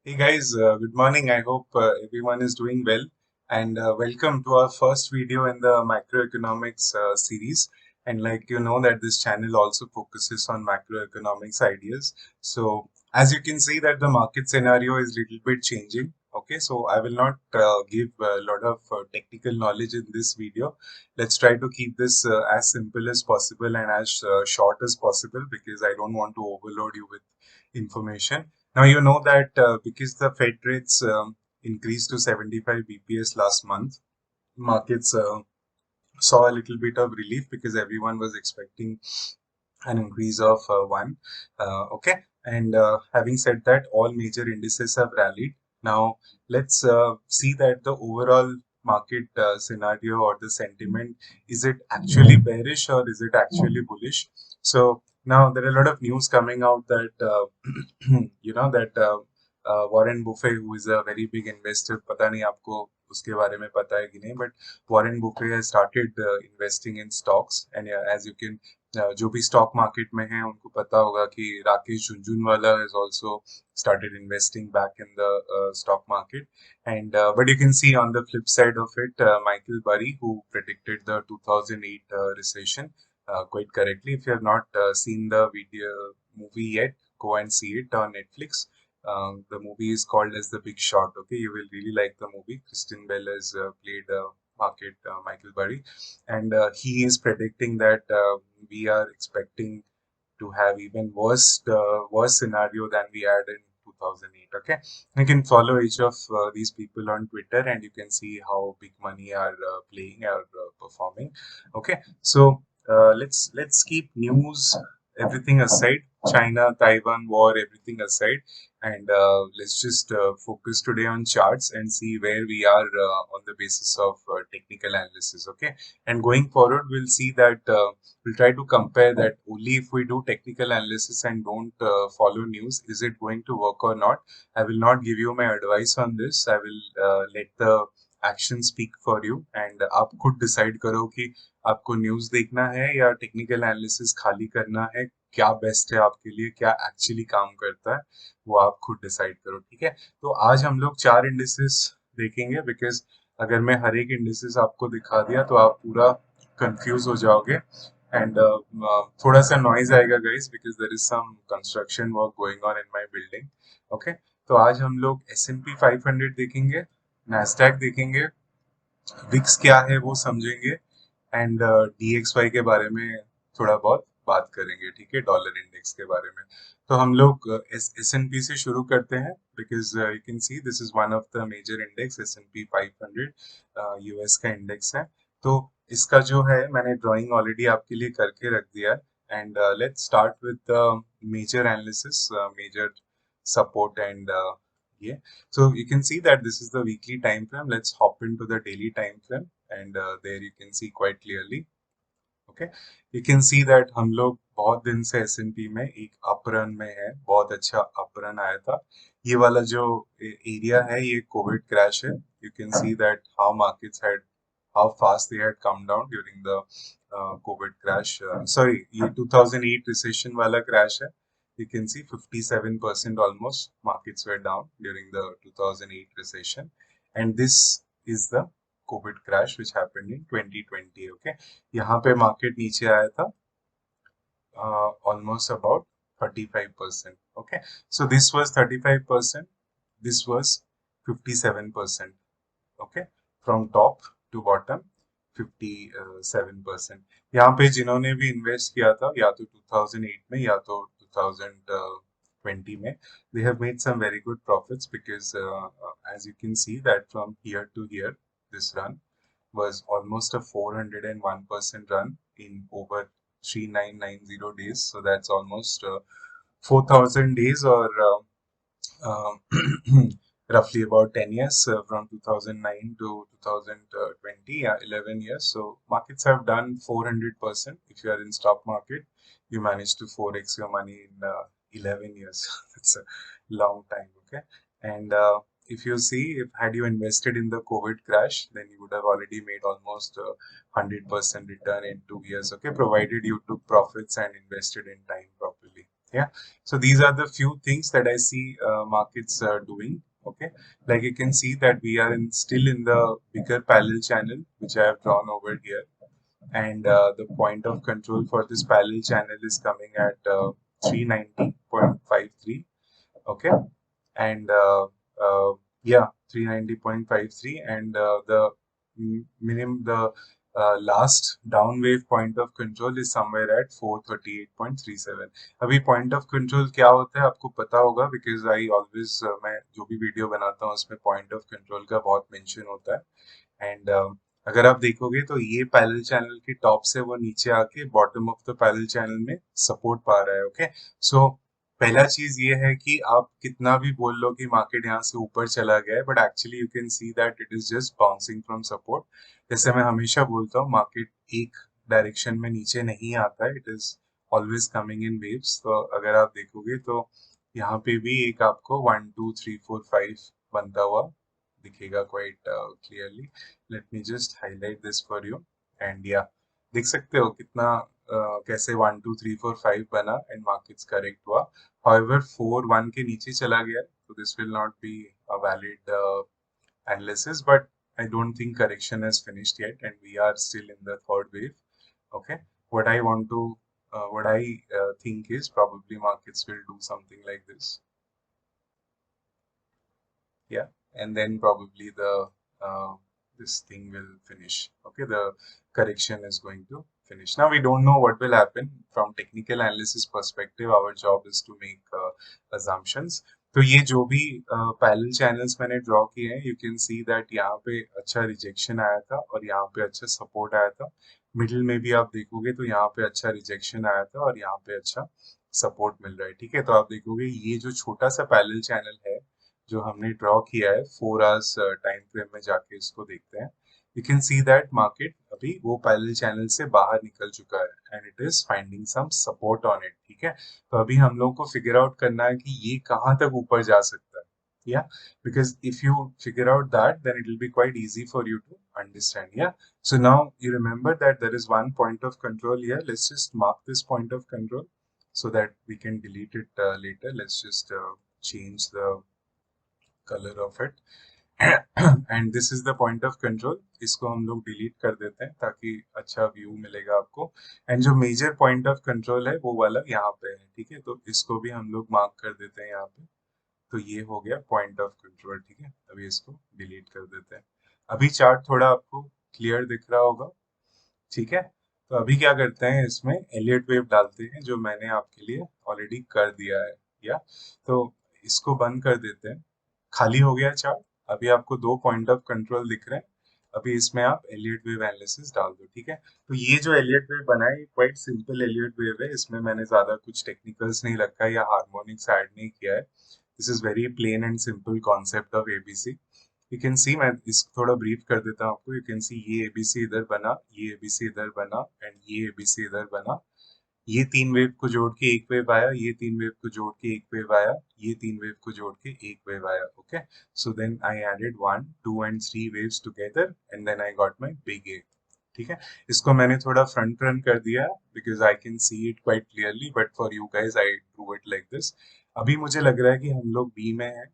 Hey guys, good morning. I hope everyone is doing well, and welcome to our first video in the macroeconomics series. And like you know that this channel also focuses on macroeconomics ideas. So as you can see that the market scenario is little bit changing. Okay, so I will not give a lot of technical knowledge in this video. Let's try to keep this as simple as possible and as short as possible because I don't want to overload you with information. Now you know that because the Fed rates increased to 75 bps last month, markets saw a little bit of relief because everyone was expecting an increase of one. Okay, and having said that, all major indices have rallied. Now let's see that the overall market scenario or the sentiment, is it actually bearish or is it actually bullish? So now there are a lot of news coming out that Warren Buffett, who is a very big investor, पता नहीं आपको उसके बारे में पता है कि नहीं, but Warren Buffett has started investing in stocks, and as you can जो भी स्टॉक मार्केट में है उनको पता होगा कि Rakesh Jhunjhunwala has also started investing back in the stock market. And but you can see on the flip side of it, Michael Burry, who predicted the 2008 recession quite correctly. If you have not seen the video movie yet, go and see it on Netflix. The movie is called as The Big Short. Okay, you will really like the movie. Kristen Bell has played market Michael Burry, and he is predicting that we are expecting to have even worse scenario than we had in 2008. Okay, you can follow each of these people on Twitter, and you can see how big money are playing or performing. Okay, so let's keep news everything aside, China Taiwan war everything aside, and let's just focus today on charts and see where we are on the basis of technical analysis. Okay, and going forward we'll see that we'll try to compare that only if we do technical analysis and don't follow news, is it going to work or not. I will not give you my advice on this. I will let the action speak for you, and आप खुद decide करो कि आपको news देखना है या technical analysis खाली करना है, क्या बेस्ट है आपके लिए, क्या एक्चुअली काम करता है, वो आप खुद डिसाइड करो। ठीक है, तो आज हम लोग चार इंडिसेस देखेंगे बिकॉज अगर मैं हर एक इंडिसेस आपको दिखा दिया तो आप पूरा कंफ्यूज हो जाओगे, एंड थोड़ा सा नॉइज आएगा guys because there is some construction work going on in my building. Okay, तो आज हम लोग S&P 500 देखेंगे, नैस्डैक देखेंगे, विक्स क्या है वो समझेंगे, एंड DXY के बारे में थोड़ा बहुत बात करेंगे। ठीक है, डॉलर इंडेक्स के बारे में। तो हम लोग S&P से शुरू करते हैं because you can see this is one of the major index. S&P 500 US का इंडेक्स है। तो इसका जो है मैंने ड्राइंग ऑलरेडी आपके लिए करके रख दिया है, and let's start with the major analysis, major support and yeah. So you can see that this is the weekly time frame. Let's hop into the daily time frame, and there you can see quite clearly. Okay, you can see that हम लोग बहुत दिन से S&P में एक up run में है, बहुत अच्छा अप रन आया था। ये वाला जो एरिया है ये कोविड क्रैश है। You can see that how markets had, how fast they had come down during the COVID crash. Sorry, ये 2008 recession वाला crash है। You can see 57% almost markets were down during the 2008 recession, and this is the COVID crash which happened in 2020. Okay, यहाँ पे market नीचे आया था almost about 35%. Okay, so this was 35%, this was 57%. Okay, from top to bottom 57%। यहाँ पे जिन्होंने भी invest किया था या तो 2008 में या तो 2020 में, they have made some very good profits because as you can see that from here to here this run was almost a 401% run in over 3990 days. So that's almost 4000 days, or roughly about 10 years, from 2009 to 2020, yeah, 11 years. So markets have done 400%. If you are in stock market, you manage to 4x your money in 11 years. That's a long time. Okay, and if you see, if had you invested in the COVID crash, then you would have already made almost 100% return in 2 years. Okay, provided you took profits and invested in time properly. Yeah, so these are the few things that I see markets doing. Okay, like you can see that we are still in the bigger parallel channel which I have drawn over here, and the point of control for this parallel channel is coming at 390.53. Okay, and yeah, 390.53, and the minimum, the last down wave point of control is somewhere at 438.37. अभी point of control क्या होता है आपको पता होगा, because I always मैं जो भी वीडियो बनाता हूँ उसमें point of control का बहुत mention होता है, and अगर आप देखोगे तो ये पैरेलल चैनल के टॉप से वो नीचे आके bottom of the parallel channel में सपोर्ट पा रहा है। ओके, सो पहला चीज ये है कि आप कितना भी बोल लो कि मार्केट यहाँ से ऊपर चला गया है, but actually you can see that it is just bouncing from support. जैसे मैं हमेशा बोलता हूँ, मार्केट एक डायरेक्शन में नीचे नहीं आता है, it is always coming in waves. तो अगर आप देखोगे तो यहाँ पे भी एक आपको 1 2 3 4 5 बनता हुआ दिखेगा quite clearly. Let me just highlight this for you, and या देख सकते हो कितना कैसे 1 2 3 4 5 बना एंड मार्केट्स करेक्ट हुआ। However, 4 1 के नीचे चला गया, so this will not be a valid analysis. But I don't think correction has finished yet, and we are still in the third wave. Okay, what I want to, what I think is probably markets will do something like this. Yeah, and then probably the this thing will finish. Okay, the correction is going to finish. Now we don't know what will happen from technical analysis perspective. Our job is to make assumptions. तो ये जो भी parallel channels मैंने draw किए हैं, you can see that यहाँ पे अच्छा रिजेक्शन आया था और यहाँ पे अच्छा सपोर्ट आया था। मिडिल में भी आप देखोगे तो यहाँ पे अच्छा रिजेक्शन आया था और यहाँ पे अच्छा सपोर्ट मिल रहा है। ठीक है, तो आप देखोगे ये जो छोटा सा पैरेलल चैनल है जो हमने ड्रॉ किया है 4 आवर्स टाइम फ्रेम में, जाके इसको देखते हैं। You can see that market अभी वो पैरेलल चैनल से बाहर निकल चुका है and it is finding some support on it. ठीक है, तो अभी हम लोग को फिगर आउट करना है कि ये कहाँ तक ऊपर जा सकता है। Yeah, because if you figure out that, then it will be quite easy for you to understand. Yeah, so now you remember that there is one point of control here. Let's just mark this point of control so that we can delete it later. Let's just change the color of it. And this is the point of control. इसको हम लोग delete कर देते हैं ताकि अच्छा view मिलेगा आपको। एंड जो मेजर पॉइंट ऑफ कंट्रोल है वो वाला यहाँ पे है। ठीक है, तो इसको भी हम लोग मार्क कर देते हैं यहाँ पे। तो ये हो गया पॉइंट ऑफ कंट्रोल। ठीक है, अभी इसको डिलीट कर देते हैं। अभी चार्ट थोड़ा आपको क्लियर दिख रहा होगा। ठीक है, तो अभी क्या करते हैं, इसमें एलियट वेव डालते हैं जो मैंने आपके लिए ऑलरेडी कर दिया है। या तो इसको बंद कर देते हैं, खाली हो गया चार्ट। अभी आपको दो पॉइंट ऑफ कंट्रोल दिख रहे हैं। अभी इसमें आप एलियट वेव एनालिसिस डाल दो। ठीक है, तो ये जो एलियट वेव बना है क्वाइट सिंपल एलियट वेव है। इसमें मैंने ज्यादा कुछ टेक्निकल्स नहीं रखा है या हार्मोनिक्स ऐड नहीं किया है। This is very plain and simple concept of ABC. You can सी, मैं इसको थोड़ा ब्रीफ कर देता हूँ आपको। यू कैन सी ये एबीसी इधर बना, ये एबीसी इधर बना एंड ये एबीसी इधर बना। ये तीन वेव को जोड़ के एक वेव आया, ये तीन वेव को जोड़ के एक वेव आया, ये तीन वेव को जोड़ के एक वेव आया। Okay, so then I added 1 2 and 3 waves together and then I got my big A. ठीक है, इसको मैंने थोड़ा फ्रंट रन कर दिया because I can see it quite clearly, but for you guys I drew it like this. अभी मुझे लग रहा है कि हम लोग बी में हैं।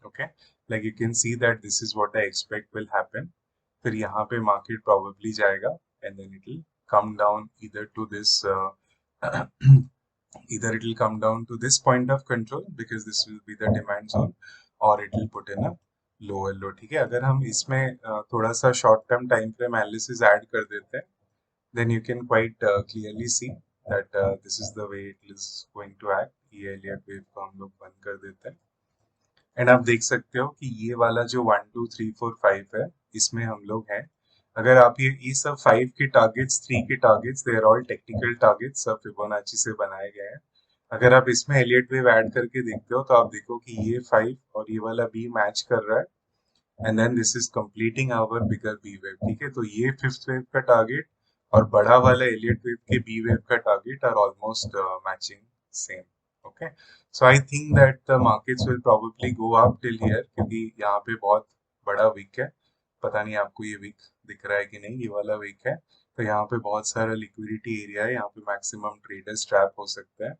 Okay, like you can see that this is what I expect will happen. फिर यहाँ पे market probably जाएगा and then it will come down either to this either it will come down to this point of control because this will be the demand zone, or it will put in a lower low। ठीक है, अगर हम इसमें थोड़ा सा short term time frame analysis add कर देते हैं, then you can quite clearly see that this is the way it is going to act। ये Elliott wave को हम लोग बंद कर देते हैं एंड आप देख सकते हो कि ये वाला जो 1 2 3 4 5 है, इसमें हम लोग हैं। अगर आप ये सब 5 के टारगेट्स, 3 के targets, they are all technical targets, सब फिबोनाची से बनाए गए हैं। अगर आप इसमें एलियट वेव ऐड करके देखते हो तो आप देखो कि ये 5 और ये वाला बी मैच कर रहा है and then this is completing our bigger B wave. ठीक है, तो ये फिफ्थ वेव का टारगेट और बड़ा वाला एलियट वेव के बी वेव का target are almost matching same. Okay, so I think that the markets will probably go up till here, क्योंकि यहाँ पे बहुत बड़ा वीक है। पता नहीं आपको ये वीक दिख रहा है कि नहीं, ये वाला वीक है। तो यहाँ पे बहुत सारा लिक्विडिटी एरिया है, यहाँ पे मैक्सिमम ट्रेडर्स ट्रैप हो सकता है,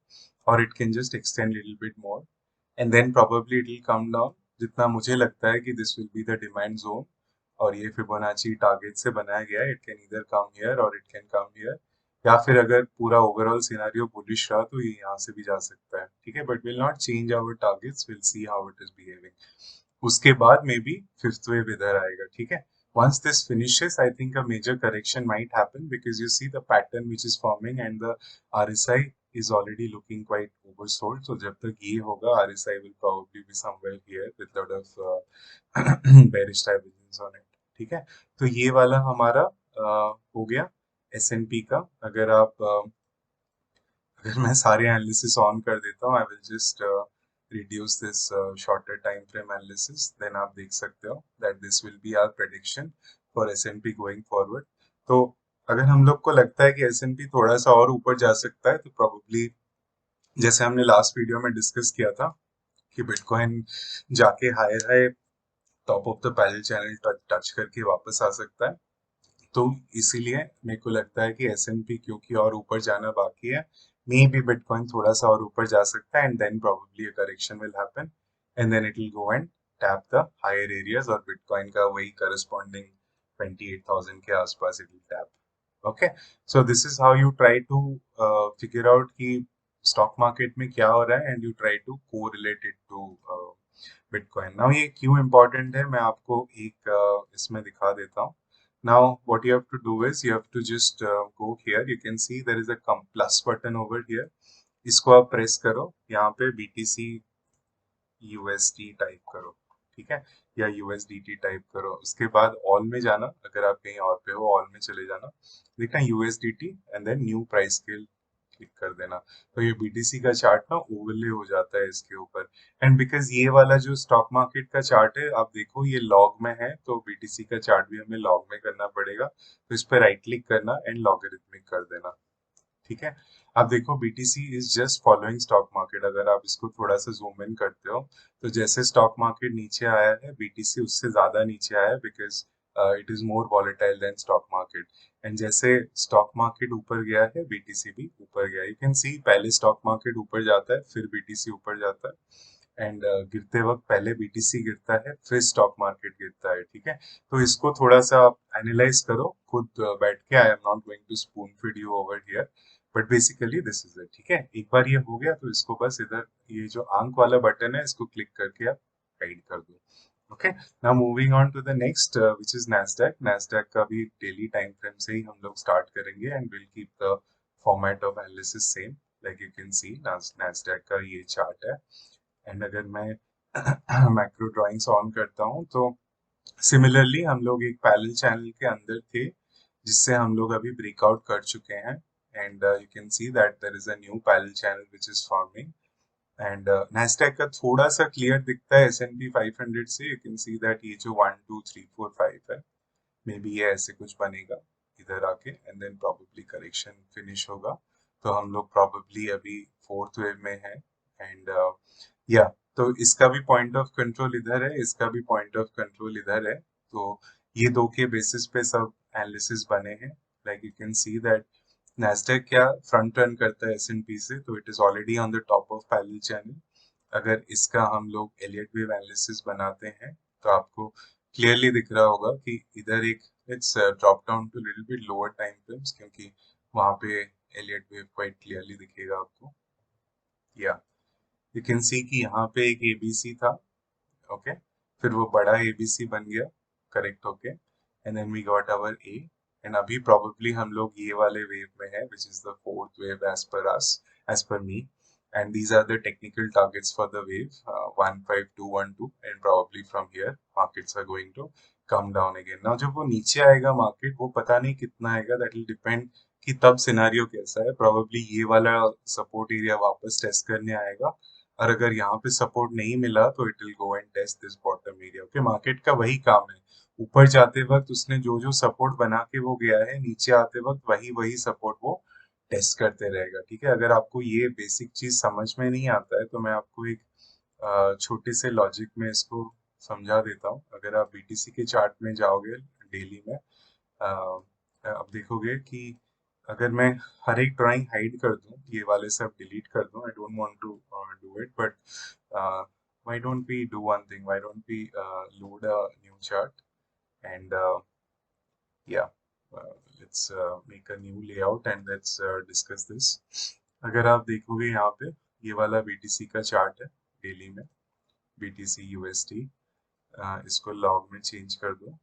और it can just extend little bit more and then probably it will come down. जितना मुझे लगता है कि this will be the demand zone, और ये फिबोनाची टारगेट से बनाया गया है। इट कैन इधर कम हियर और इट कैन कम हियर, या फिर अगर पूरा ओवरऑल सिनेरियो बुलिश रहा तो ये यहाँ से भी जा सकता है, ठीक है, but will not change our targets, will see how it is behaving. उसके बाद मे बी फिफ्थ वेव इधर आएगा, ठीक है। Once this finishes, I think a major correction might happen because you see the pattern which is forming and the RSI is already looking quite oversold. So जब तक ये होगा, RSI will probably be somewhere here with lot of bearish divergence on it, ठीक है। तो ये वाला हमारा हो गया S&P का। अगर मैं सारे एनालिसिस ऑन कर देता हूँ, I will just reduce this shorter time frame analysis, then आप देख सकते हो that this will be our prediction for S&P going forward. तो अगर हम लोग को लगता है कि S&P थोड़ा सा और ऊपर जा सकता है, तो प्रोबेबली जैसे हमने लास्ट वीडियो में डिस्कस किया था कि बिटकॉइन जाके higher high top of the parallel channel touch करके वापस आ सकता है। तो इसीलिए मेरे को लगता है कि S&P क्योंकि और ऊपर जाना बाकी है, मे बी बिटकॉइन थोड़ा सा और ऊपर जा सकता है, and then probably a correction will happen and then it will go and tap the higher areas, और बिटकॉइन का वही करस्पॉन्डिंग 28,000 के आसपास it will tap. Okay, so this is how you try to figure out कि stock market में क्या हो रहा है, and you try to correlate it to bitcoin. Now ये क्यों इम्पोर्टेंट है, मैं आपको एक इसमें दिखा देता हूँ। Now, what you have to do is you have to just go here. You can see there is a plus button over here. इसको आप प्रेस करो, यहाँ पे BTC USD टाइप करो, ठीक है, या USDT टाइप करो। उसके बाद ऑल में जाना, अगर आप कहीं और पे हो ऑल में चले जाना, देखना USDT and then new price scale click कर देना। तो ये BTC का चार्ट ना ओवरले हो जाता है इसके ऊपर। एंड बिकॉज ये वाला जो स्टॉक मार्केट का चार्ट है, आप देखो ये लॉग में है, तो BTC का चार्ट भी हमें लॉग में करना पड़ेगा। तो इस पर राइट क्लिक करना एंड लॉगरिथमिक कर देना, ठीक है। आप देखो BTC is just following stock market. अगर आप इसको थोड़ा सा जूम इन करते हो, तो जैसे स्टॉक मार्केट नीचे आया है, BTC उससे ज्यादा नीचे आया है, because it is more volatile than stock market. And जैसे स्टॉक मार्केट ऊपर गया है, BTC भी ऊपर गया। यू कैन सी पहले स्टॉक मार्केट ऊपर जाता है, फिर BTC ऊपर जाता है, एंड गिरते वक्त पहले BTC गिरता है, फिर स्टॉक मार्केट गिरता है, ठीक है। तो इसको थोड़ा सा आप एनालाइज करो खुद बैठ के। आई am not going two spoon feed you over here, but basically this is it, ठीक है। एक बार ये हो गया तो इसको बस इधर ये जो आंख वाला बटन है, इसको क्लिक करके आप हाइड कर दो। Okay, now moving on to the next which is Nasdaq। Nasdaq का भी डेली टाइम फ्रेम से ही हम लोग स्टार्ट करेंगे, and will keep the format of analysis same. Like you can C Nasdaq का ये चार्ट है, एंड अगर मैं मैक्रो ड्राइंग्स ऑन करता हूँ, तो सिमिलरली हम लोग एक पैरेलल चैनल के अंदर थे, जिससे हम लोग अभी ब्रेकआउट कर चुके हैं, and you can see that there is a new parallel channel which is forming. And Nasdaq का थोड़ा सा क्लियर दिखता है S&P 500 से। यू कैन सी दैट ये जो 1 2 3 4 5 है, मे बी ये ऐसे कुछ बनेगा इधर आके, and then probably correction finish होगा। तो हम लोग प्रोबेबली अभी फोर्थ वेव में है, एंड या तो इसका भी पॉइंट ऑफ कंट्रोल इधर है, इसका भी पॉइंट ऑफ कंट्रोल इधर है। तो ये दो के बेसिस पे सब एनालिसिस बने हैं। Like you can see that Nasdaq क्या फ्रंट रन करता है S&P से, तो it is already on the top of parallel channel. अगर इसका हम लोग एलियट वेव एनालिसिस बनाते हैं, तो आपको क्लियरली दिख रहा होगा कि इधर एक it's drop down to little bit lower time frames, क्योंकि वहां पे एलियट वेव क्वाइट क्लियरली दिखेगा आपको। या यू कैन सी कि यहाँ पे एक ABC था, ओके, फिर वो बड़ा ABC बन गया करेक्ट होके, and then we got our A। And अभी प्रोबेबली हम लोग ये वाले वेव में है, which is the fourth wave as per us, as per me. And these are the technical targets for the wave 15212, and probably from here markets are going to come down again. Now जब वो नीचे आएगा market, वो पता नहीं कितना आएगा, that will depend कि तब सिनेरियो कैसा है। प्रोबेबली ये वाला सपोर्ट एरिया वापस टेस्ट करने आएगा, और अगर यहाँ पे सपोर्ट नहीं मिला, तो it will go and test this bottom area. Okay, market का वही काम है, ऊपर जाते वक्त उसने जो जो सपोर्ट बना के वो गया है, नीचे आते वक्त वही वही सपोर्ट वो टेस्ट करते रहेगा, ठीक है। अगर आपको ये बेसिक चीज समझ में नहीं आता है, तो मैं आपको एक छोटे से लॉजिक में इसको समझा देता हूँ। अगर आप BTC के चार्ट में जाओगे डेली में, अब देखोगे कि अगर मैं हर एक ड्राइंग हाइड कर दूं, ये वाले सब डिलीट कर दूं, I don't want to do it, but why don't we do one thing, why don't we load a new chart and yeah, let's make a new layout and let's discuss this. अगर आप देखोगे यहाँ पे ये वाला BTC का chart है daily में, BTC USD, इसको लॉग में चेंज कर दो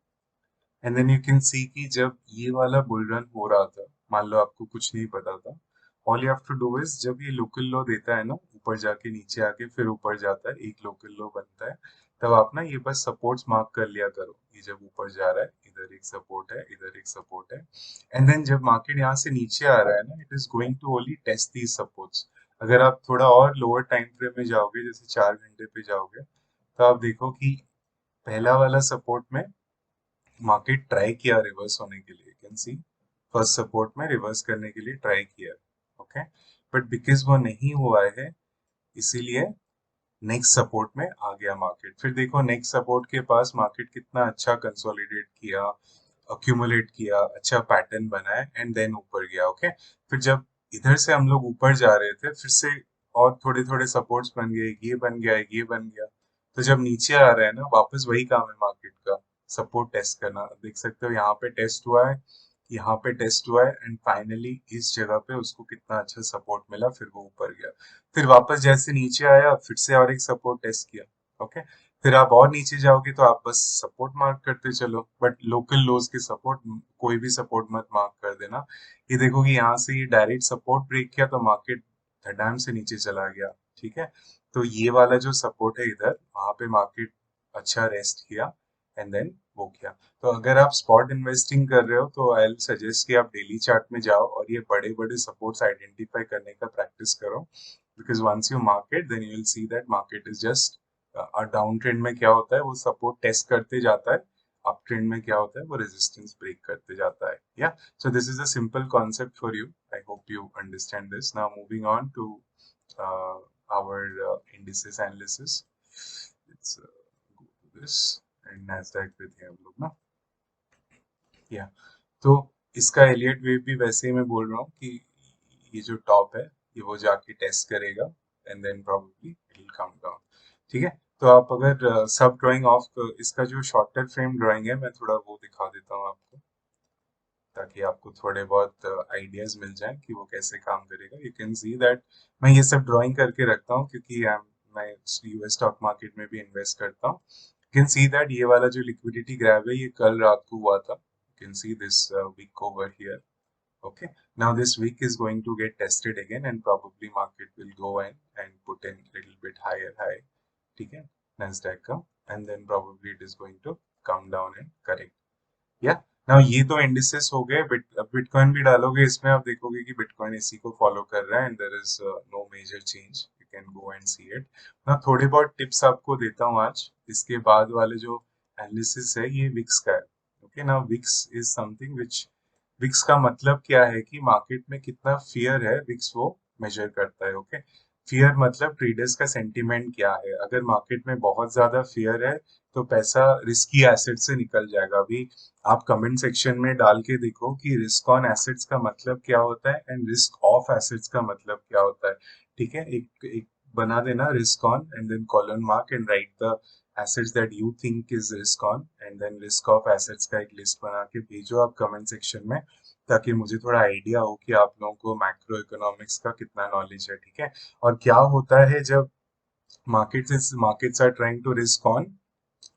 and then you can see कि जब ये वाला बुल रन हो रहा था, मान लो आपको कुछ नहीं पता था, all you have to do is जब ये लोकल लो देता है ना, ऊपर जाके नीचे आके फिर ऊपर जाता है, एक लोकल लो बनता है, तब आप ना ये बस सपोर्ट्स मार्क कर लिया करो, ये जब ऊपर जा रहा है इधर एक सपोर्ट है, इधर एक सपोर्ट है, एंड देन जब मार्केट यहाँ से नीचे आ रहा है ना, it is going to only test these supports. अगर आप थोड़ा और लोअर टाइम फ्रेम में जाओगे, जैसे 4 घंटे पे जाओगे, तो आप देखो कि पहला वाला सपोर्ट में मार्केट ट्राई किया रिवर्स होने के लिए, कैन सी फर्स्ट सपोर्ट में रिवर्स करने के लिए ट्राई किया, ओके, बट बिकॉज वो नहीं हुआ है, इसीलिए नेक्स्ट सपोर्ट में आ गया मार्केट। फिर देखो नेक्स्ट सपोर्ट के पास मार्केट कितना अच्छा कंसोलिडेट किया, अक्यूमुलेट किया, अच्छा पैटर्न बनाया एंड देन ऊपर गया, ओके। फिर जब इधर से हम लोग ऊपर जा रहे थे, फिर से और थोड़े थोड़े सपोर्ट्स बन गए, ये बन गया, ये बन गया, तो जब नीचे आ रहा है ना, वापस वही काम है मार्केट का, सपोर्ट टेस्ट करना। देख सकते हो यहाँ पे टेस्ट हुआ है, यहाँ पे टेस्ट हुआ है एंड फाइनली इस जगह पे उसको कितना अच्छा सपोर्ट मिला, फिर वो ऊपर गया। फिर वापस जैसे नीचे आया, फिर से और एक सपोर्ट टेस्ट किया, ओके। फिर आप और नीचे जाओगे तो आप बस सपोर्ट मार्क करते चलो, बट लोकल लोज के सपोर्ट, कोई भी सपोर्ट मत मार्क कर देना। ये देखो कि यहाँ से ये डायरेक्ट सपोर्ट ब्रेक किया तो मार्केट धड़ाम से नीचे चला गया, ठीक है। तो ये वाला जो सपोर्ट है इधर, वहां पे मार्केट अच्छा रेस्ट किया एंड देन वो किया। तो अगर आप स्पॉट इन्वेस्टिंग कर रहे हो तो आई सजेस्ट कि आप डेली चार्ट में जाओ और ये बड़े बड़े सपोर्ट्स आइडेंटिफाई करने का प्रैक्टिस करो, because once you market then you will see that market is just down trend में क्या होता है, वो सपोर्ट टेस्ट करते जाता है, अप ट्रेंड में क्या होता है, वो रेजिस्टेंस ब्रेक करते जाता है, या। So this is a simple concept for you, I hope you understand this. Now moving on to our indices analysis, let's go to this and Nasdaq पे थे हम लोग ना, या। तो इसका एलियट वेव भी वैसे ही मैं बोल रहा हूँ कि ये जो टॉप है, ये वो जाके टेस्ट करेगा and then probably it will come down, ठीक है। तो आप अगर सब ड्राइंग ऑफ, इसका जो शॉर्टर फ्रेम ड्राइंग है, मैं थोड़ा वो दिखा देता हूँ आपको, ताकि आपको थोड़े बहुत आइडियाज मिल जाए कि वो कैसे काम करेगा। यू कैन सी दैट मैं ये सब ड्राइंग करके रखता हूँ क्योंकि मैं यूएस स्टॉक मार्केट में भी इन्वेस्ट करता हूँ। यू कैन सी दैट ये वाला जो लिक्विडिटी ग्रैब है, ये कल रात को हुआ था, you can see this week over here, okay. Now this week is going to get tested again and probably market will go in and put in little bit higher high, ठीक है, Nasdaq का, and then probably it is going to come down and correct, या। Now ये तो indices हो गए, bitcoin भी डालोगे इसमें, आप देखोगे कि बिटकॉइन इसी को फॉलो कर रहा है and there is no major change, you can go and see it. ना थोड़े बहुत टिप्स आपको देता हूँ आज, इसके बाद वाले जो एनालिसिस है ये विक्स का है, okay. Now VIX is something which, VIX का मतलब क्या है कि मार्केट में कितना फियर है, विक्स वो मेजर करता है, ओके। फियर मतलब ट्रेडर्स का सेंटीमेंट क्या है, अगर मार्केट में बहुत ज्यादा फियर है तो पैसा रिस्की एसेट से निकल जाएगा। अभी आप कमेंट सेक्शन में डाल के देखो कि रिस्क ऑन एसेट्स का मतलब क्या होता है एंड रिस्क ऑफ एसेट्स का मतलब क्या होता है, ठीक है। एक बना देना risk on and then colon mark and write the assets that you think is risk on and then risk off assets का एक लिस्ट बना के भेजो आप कमेंट सेक्शन में, ताकि मुझे थोड़ा आइडिया हो कि आप लोगों को मैक्रो इकोनॉमिक्स का कितना नॉलेज है, ठीक है। और क्या होता है जब markets are trying to risk on,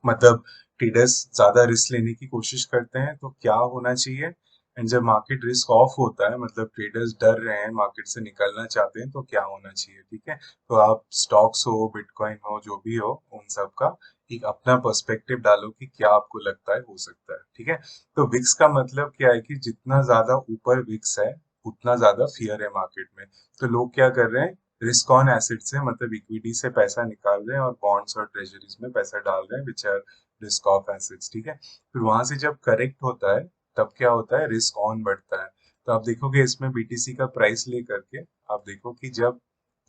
मतलब ट्रेडर्स ज्यादा रिस्क लेने की कोशिश करते हैं, तो क्या होना चाहिए, एंड जब मार्केट रिस्क ऑफ होता है, मतलब ट्रेडर्स डर रहे हैं, मार्केट से निकलना चाहते हैं, तो क्या होना चाहिए, ठीक है। तो आप स्टॉक्स हो, बिटकॉइन हो, जो भी हो, उन सब का एक अपना पर्सपेक्टिव डालो कि क्या आपको लगता है हो सकता है, ठीक है। तो विक्स का मतलब क्या है कि जितना ज्यादा ऊपर विक्स है, उतना ज्यादा फियर है मार्केट में। तो लोग क्या कर रहे हैं, रिस्क ऑन एसेट से, मतलब इक्विटी से पैसा निकाल रहे हैं और बॉन्ड्स और ट्रेजरीज में पैसा डाल रहे हैं, which are risk off assets, ठीक है। फिर वहां से जब करेक्ट होता है, तब क्या होता है, रिस्क ऑन बढ़ता है। तो आप देखोगे इसमें बीटीसी का प्राइस ले करके, आप देखो कि जब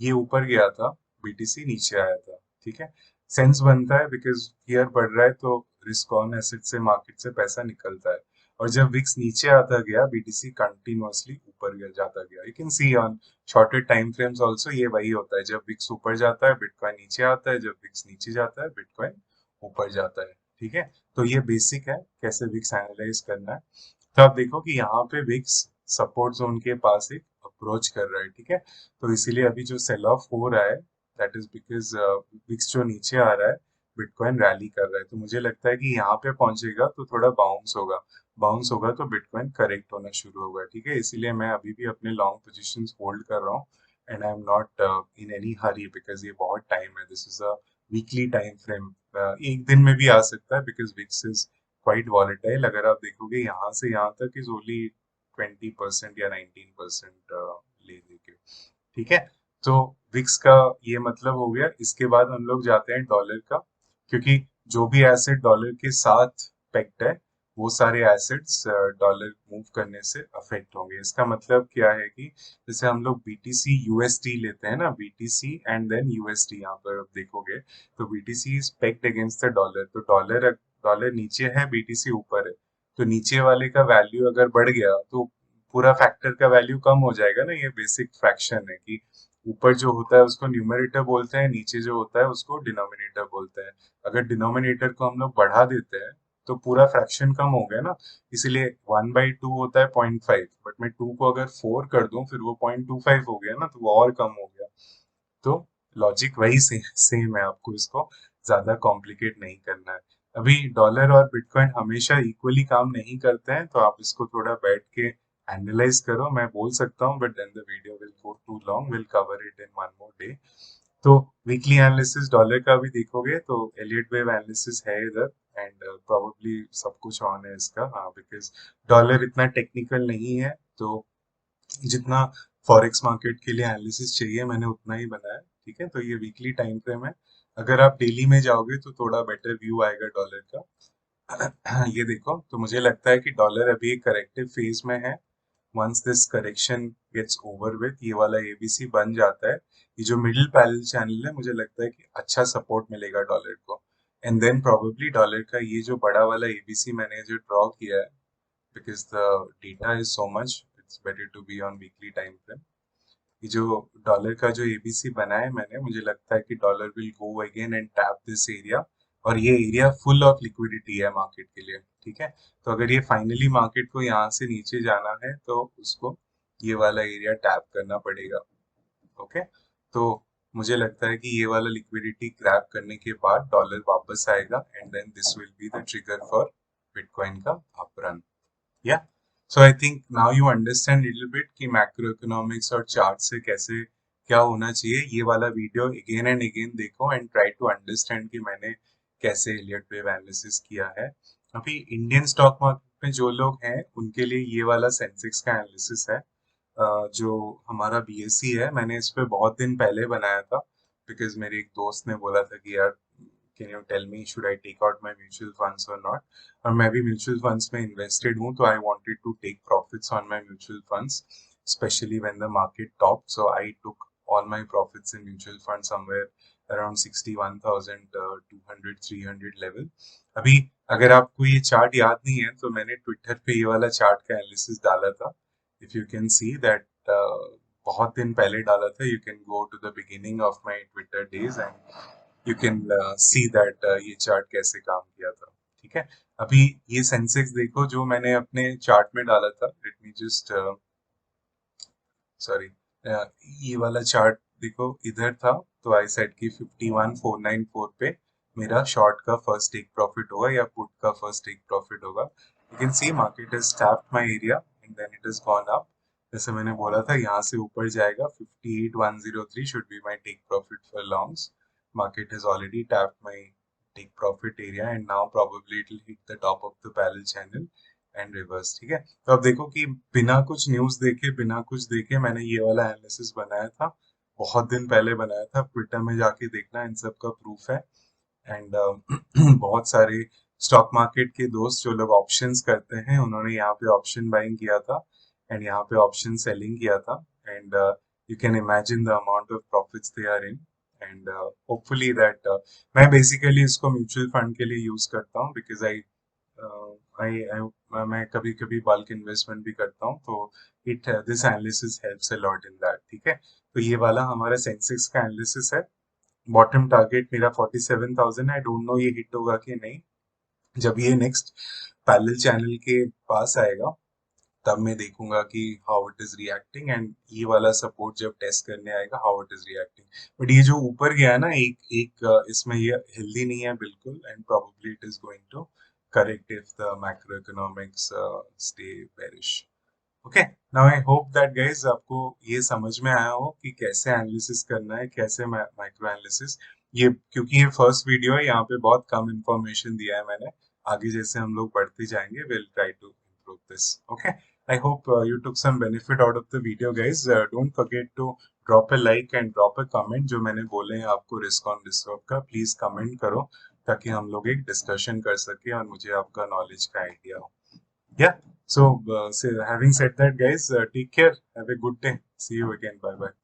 ये ऊपर गया था, बीटीसी नीचे आया था, ठीक है। सेंस बनता है बिकॉज फियर बढ़ रहा है तो रिस्क ऑन एसेट से मार्केट से पैसा निकलता है। और जब विक्स नीचे आता गया बीटीसी कंटिन्यूअसली ऊपर जाता गया। You can C on shorter time frames also ये वही होता है, जब विक्स ऊपर जाता है बिटकॉइन नीचे आता है, जब विक्स नीचे जाता है बिटकॉइन ऊपर जाता है। ठीक है, तो ये बेसिक है कैसे विक्स एनालाइज करना है। तो आप देखो कि यहाँ पे विक्स सपोर्ट जोन के पास एक अप्रोच कर रहा है। ठीक है, तो इसीलिए अभी जो सेल ऑफ हो रहा है दैट इज बिकॉज विक्स जो नीचे आ रहा है बिटकॉइन रैली कर रहा है। तो मुझे लगता है कि यहाँ पे पहुंचेगा तो थोड़ा बाउंस होगा तो बिटकॉइन करेक्ट होना शुरू होगा। ठीक है, इसीलिए मैं अभी भी अपने लॉन्ग पोजीशंस होल्ड कर रहा हूँ and I am not in any hurry because ये बहुत टाइम है। This is a weekly time frame, एक दिन में भी आ सकता है because VIX is quite volatile. अगर आप देखोगे यहाँ से यहाँ तक इज ओनली 20% या 19% ले लेके। ठीक है, तो विक्स का ये मतलब हो गया। इसके बाद हम लोग जाते हैं डॉलर का, क्योंकि जो भी एसेट डॉलर के साथ पेक्ड है वो सारे एसेट्स डॉलर मूव करने से अफेक्ट होंगे। इसका मतलब क्या है कि जैसे हम लोग बीटीसी यूएसडी लेते हैं ना, बीटीसी एंड देन यूएसडी, यहाँ पर आप देखोगे तो BTC is packed against the dollar. तो डॉलर नीचे है बीटीसी ऊपर है, तो नीचे वाले का वैल्यू अगर बढ़ गया तो पूरा फैक्टर का वैल्यू कम हो जाएगा ना। ये बेसिक फ्रैक्शन है कि ऊपर जो होता है उसको न्यूमरेटर बोलते हैं, नीचे जो होता है उसको डिनोमिनेटर बोलते हैं। अगर डिनोमिनेटर को हम लोग बढ़ा देते हैं तो पूरा फ्रैक्शन कम हो गया ना। इसीलिए 1/2 होता है 0.5, बट मैं 2 को अगर 4 कर दूं फिर वो 0.25 हो गया ना, तो वो और कम हो गया। तो लॉजिक वही सेम है, आपको इसको ज्यादा कॉम्प्लिकेट नहीं करना है। अभी डॉलर और बिटकॉइन हमेशा इक्वली काम नहीं करते हैं, तो आप इसको थोड़ा बैठ के एनालाइज करो। मैं बोल सकता हूँ but then the video will go too long, will cover it in one more day. तो वीकली एनालिसिस डॉलर का भी देखोगे तो एलियट वेव एनालिसिस है इधर एंड प्रोबेबली सब कुछ ऑन है इसका। हाँ, बिकॉज डॉलर इतना टेक्निकल नहीं है, तो जितना फॉरेक्स मार्केट के लिए एनालिसिस चाहिए मैंने उतना ही बनाया। ठीक है, तो ये वीकली टाइम फ्रेम है। अगर आप डेली में जाओगे तो थोड़ा बेटर व्यू आएगा डॉलर का। ये देखो, तो मुझे लगता है कि डॉलर अभी एक करेक्टिव फेज में है। Once this correction gets over with, ये वाला एबीसी बन जाता है, ये जो मिडिल पैरेलल चैनल है, मुझे लगता है कि अच्छा सपोर्ट मिलेगा डॉलर को। एंड देन प्रोबेबली डॉलर का ये जो बड़ा वाला एबीसी मैंने जो ड्रॉ किया है, because the data is so much, it's better to be on weekly time frame. ये जो डॉलर का जो एबीसी बना है मैंने, मुझे लगता है कि dollar will go again and tap this area, और ये एरिया फुल ऑफ लिक्विडिटी है मार्केट के लिए। ठीक है, तो अगर ये फाइनली मार्केट को यहाँ से नीचे जाना है तो उसको ये वाला एरिया टैप करना पड़ेगा। ओके, तो मुझे लगता है कि ये वाला लिक्विडिटी ग्रैब करने के बाद डॉलर वापस आएगा and then this will be the trigger for bitcoin का up run. Yeah. So I think now you understand little bit कि मैक्रो इकोनॉमिक्स और चार्ट से कैसे क्या होना चाहिए। ये वाला वीडियो अगेन एंड अगेन देखो एंड ट्राई टू अंडरस्टैंड कि मैंने कैसे एलियट वेव एनालिसिस किया है। अभी इंडियन स्टॉक मार्केट में जो लोग हैं उनके लिए ये वाला सेंसेक्स का एनालिसिस है। जो हमारा बीएससी है, मैंने इस पे बहुत दिन पहले बनाया था बिकॉज मेरे एक दोस्त ने बोला था कि यार can you tell me should I take out my mutual funds और नॉट। और मैं भी म्यूचुअल फंड्स में इन्वेस्टेड हूँ, तो I wanted to take profits on my mutual funds especially when the market top, so I took all my profits in mutual fund somewhere around 61,200 300 level. अभी अगर आपको ये चार्ट याद नहीं है तो मैंने ट्विटर पे ये वाला चार्ट का एनालिसिस डाला था। If you can see that, बहुत दिन पहले डाला था। You can go to the beginning of my Twitter days and you can see that ये चार्ट कैसे काम किया था। ठीक है, अभी ये सेंसेक्स देखो जो मैंने अपने चार्ट में डाला था। लेट मी जस्ट, सॉरी, ये वाला चार्ट देखो इधर था, तो आई सेड कि 51,494 पे मेरा शॉर्ट का फर्स्ट टेक प्रॉफिट होगा या पुट का फर्स्ट टेक प्रॉफिट होगा। You can see market has tapped my area and then it has gone up. जैसे मैंने बोला था यहाँ से ऊपर जाएगा, 58,103 should be my take profit for longs. Market has already tapped my take profit area and now probably it will hit the top of the parallel channel and reverse. ठीक है, तो अब देखो कि बिना कुछ न्यूज देखे बिना कुछ देखे मैंने ये वाला एनालिसिस बनाया था। बहुत दिन पहले बनाया था, ट्विटर में जाके देखना, इन सब का प्रूफ है। एंड बहुत सारे स्टॉक मार्केट के दोस्त जो लोग ऑप्शंस करते हैं उन्होंने यहाँ पे ऑप्शन बाइंग किया था एंड यहाँ पे ऑप्शन सेलिंग किया था। And you can imagine the amount of profits they are in. And hopefully that, मैं बेसिकली इसको म्यूचुअल फंड के लिए यूज करता हूँ बिकॉज आई मैं कभी कभी बल्क इन्वेस्टमेंट भी करता हूँ, तो it this analysis helps a lot in that. ठीक है, तो ये वाला हमारा सेंसेक्स का एनालिसिस है। बॉटम टारगेट मेरा 47,000 है। आई डोंट नो ये हिट होगा कि नहीं। जब ये नेक्स्ट पैरेलल चैनल के पास आएगा तब मैं देखूंगा कि how it is reacting, and ये वाला सपोर्ट जब टेस्ट करने आएगा how it is reacting. But ये जो ऊपर गया है ना, एक एक इसमें ये हेल्दी नहीं है बिल्कुल, and probably it is going to correct if the macro economics stay bearish. Okay, now I hope that guys आपको ये समझ में आया हो कि कैसे एनालिसिस करना है, कैसे माइक्रो एनालिसिस। ये क्योंकि ये फर्स्ट वीडियो है, यहाँ पे बहुत कम इंफॉर्मेशन दिया है मैंने। आगे जैसे हम लोग बढ़ते जाएंगे, will try to improve this. Okay, I hope you took some benefit out of the video, guys. Don't forget to drop a like and drop a comment. जो मैंने बोले हैं आपको रिस्क ऑन डिस्टर्ब का, प्लीज कमेंट करो ताकि हम लोग एक डिस्कशन कर सके और मुझे आपका नॉलेज का आइडिया हो। Yeah, so having said that, guys, take care, have a good day, see you again, bye bye.